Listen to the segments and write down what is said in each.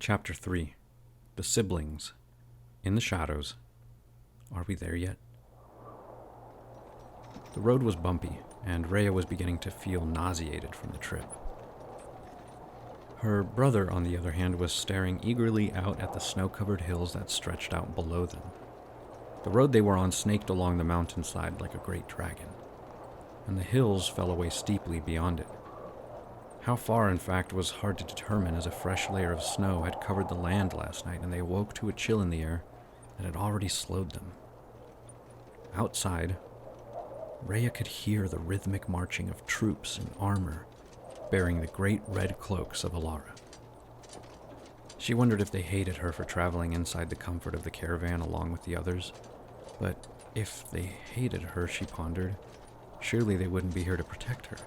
Chapter 3. The Siblings. In the Shadows. Are we there yet? The road was bumpy, and Reya was beginning to feel nauseated from the trip. Her brother, on the other hand, was staring eagerly out at the snow-covered hills that stretched out below them. The road they were on snaked along the mountainside like a great dragon, and the hills fell away steeply beyond it. How far, in fact, was hard to determine, as a fresh layer of snow had covered the land last night, and they awoke to a chill in the air that had already slowed them. Outside, Reya could hear the rhythmic marching of troops in armor, bearing the great red cloaks of Alara. She wondered if they hated her for traveling inside the comfort of the caravan along with the others, but if they hated her, she pondered, surely they wouldn't be here to protect her.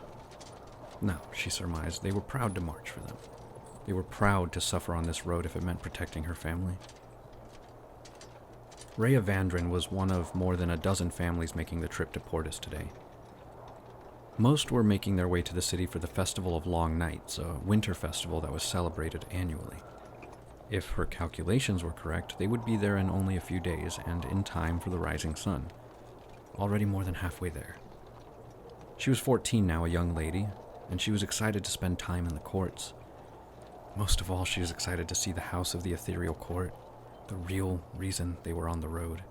No, she surmised, they were proud to march for them. They were proud to suffer on this road if it meant protecting her family. Reya Vandren was one of more than a dozen families making the trip to Portis today. Most were making their way to the city for the Festival of Long Nights, a winter festival that was celebrated annually. If her calculations were correct, they would be there in only a few days and in time for the rising sun. Already more than halfway there. She was 14 now, a young lady, and she was excited to spend time in the courts. Most of all, she was excited to see the house of the ethereal court, the real reason they were on the road.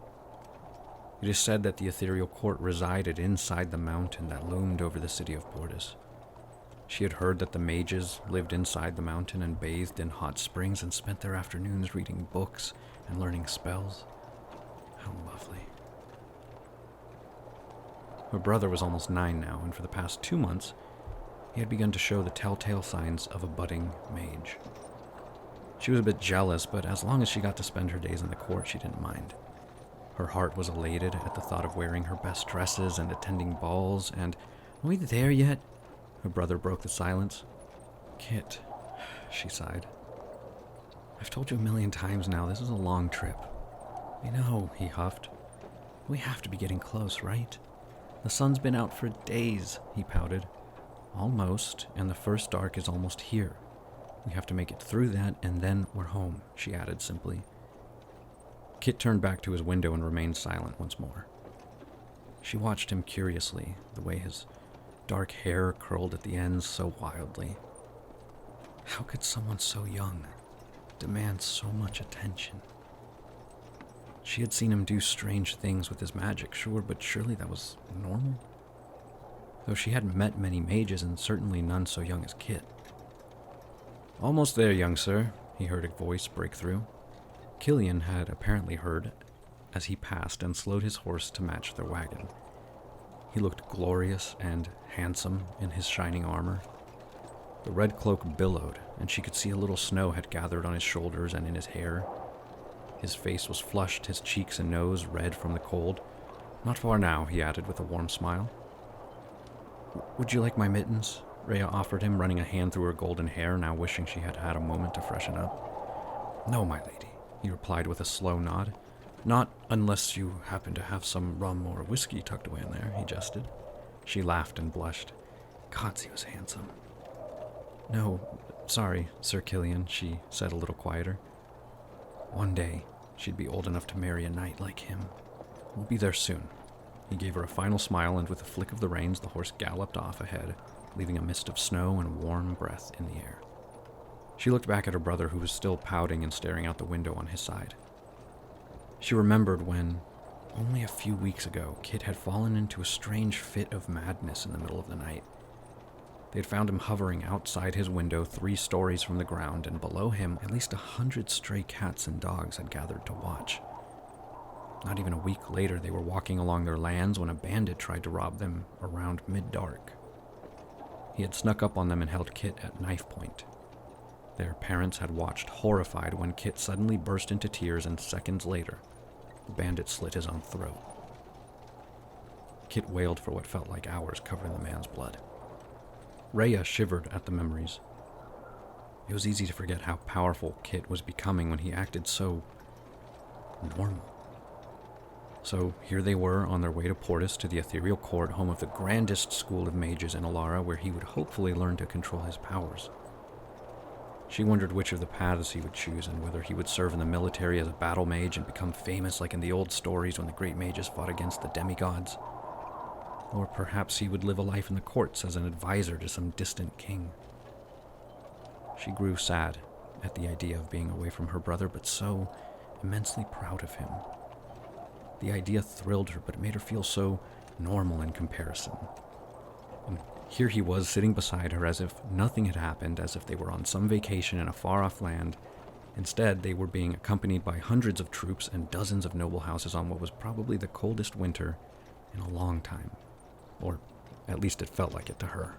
It is said that the ethereal court resided inside the mountain that loomed over the city of Portis. She had heard that the mages lived inside the mountain and bathed in hot springs and spent their afternoons reading books and learning spells. How lovely. Her brother was almost 9 now, and for the past 2 months, he had begun to show the telltale signs of a budding mage. She was a bit jealous, but as long as she got to spend her days in the court, she didn't mind. Her heart was elated at the thought of wearing her best dresses and attending balls, and, "Are we there yet?" Her brother broke the silence. "Kit," she sighed. "I've told you a million times now, this is a long trip." "I know," he huffed. "We have to be getting close, right? The sun's been out for days," he pouted. "Almost, and the first dark is almost here. We have to make it through that, and then we're home," she added simply. Kit turned back to his window and remained silent once more. She watched him curiously, the way his dark hair curled at the ends so wildly. How could someone so young demand so much attention? She had seen him do strange things with his magic, sure, but surely that was normal? Though she hadn't met many mages, and certainly none so young as Kit. "Almost there, young sir," he heard a voice break through. Killian had apparently heard as he passed and slowed his horse to match their wagon. He looked glorious and handsome in his shining armor. The red cloak billowed, and she could see a little snow had gathered on his shoulders and in his hair. His face was flushed, his cheeks and nose red from the cold. "Not far now," he added with a warm smile. "Would you like my mittens?" Reya offered him, running a hand through her golden hair, now wishing she had had a moment to freshen up. "No, my lady," he replied with a slow nod. "Not unless you happen to have some rum or whiskey tucked away in there," he jested. She laughed and blushed. Gods, he was handsome. "No, sorry, Sir Killian," she said a little quieter. One day, she'd be old enough to marry a knight like him. "We'll be there soon." He gave her a final smile, and with a flick of the reins, the horse galloped off ahead, leaving a mist of snow and warm breath in the air. She looked back at her brother, who was still pouting and staring out the window on his side. She remembered when, only a few weeks ago, Kit had fallen into a strange fit of madness in the middle of the night. They had found him hovering outside his window 3 stories from the ground, and below him, at least 100 stray cats and dogs had gathered to watch. Not even a week later, they were walking along their lands when a bandit tried to rob them around mid-dark. He had snuck up on them and held Kit at knife point. Their parents had watched horrified when Kit suddenly burst into tears, and seconds later, the bandit slit his own throat. Kit wailed for what felt like hours, covering the man's blood. Reya shivered at the memories. It was easy to forget how powerful Kit was becoming when he acted so normal. So here they were on their way to Portis, to the ethereal court, home of the grandest school of mages in Alara, where he would hopefully learn to control his powers. She wondered which of the paths he would choose and whether he would serve in the military as a battle mage and become famous like in the old stories when the great mages fought against the demigods. Or perhaps he would live a life in the courts as an advisor to some distant king. She grew sad at the idea of being away from her brother, but so immensely proud of him. The idea thrilled her, but it made her feel so normal in comparison. And here he was sitting beside her as if nothing had happened, as if they were on some vacation in a far-off land. Instead, they were being accompanied by hundreds of troops and dozens of noble houses on what was probably the coldest winter in a long time. Or at least it felt like it to her.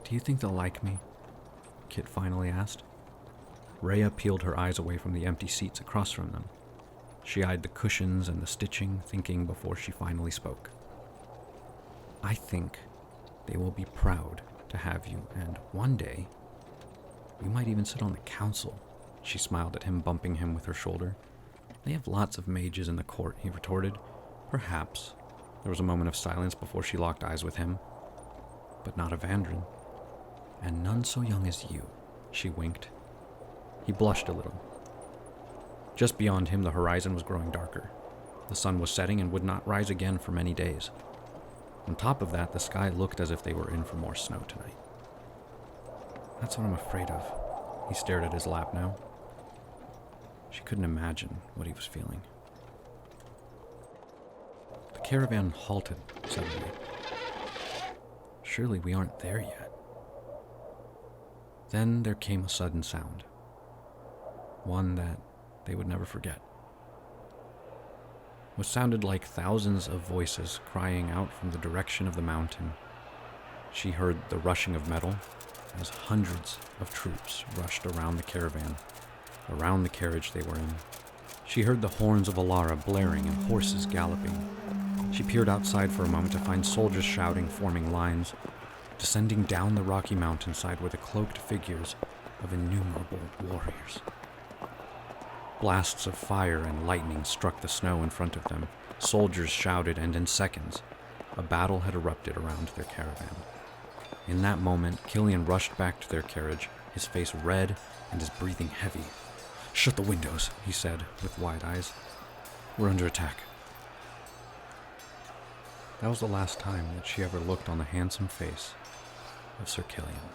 "Do you think they'll like me?" Kit finally asked. Reya peeled her eyes away from the empty seats across from them. She eyed the cushions and the stitching, thinking before she finally spoke. "I think they will be proud to have you, and one day, you might even sit on the council." She smiled at him, bumping him with her shoulder. "They have lots of mages in the court," he retorted. "Perhaps." There was a moment of silence before she locked eyes with him. "But not a Vandren. And none so young as you," she winked. He blushed a little. Just beyond him, the horizon was growing darker. The sun was setting and would not rise again for many days. On top of that, the sky looked as if they were in for more snow tonight. "That's what I'm afraid of." He stared at his lap now. She couldn't imagine what he was feeling. The caravan halted suddenly. "Surely we aren't there yet." Then there came a sudden sound. One that they would never forget. What sounded like thousands of voices crying out from the direction of the mountain. She heard the rushing of metal as hundreds of troops rushed around the caravan, around the carriage they were in. She heard the horns of Alara blaring and horses galloping. She peered outside for a moment to find soldiers shouting, forming lines. Descending down the rocky mountainside were the cloaked figures of innumerable warriors. Blasts of fire and lightning struck the snow in front of them. Soldiers shouted, and in seconds, a battle had erupted around their caravan. In that moment, Killian rushed back to their carriage, his face red and his breathing heavy. "Shut the windows," he said, with wide eyes. "We're under attack." That was the last time that she ever looked on the handsome face of Sir Killian.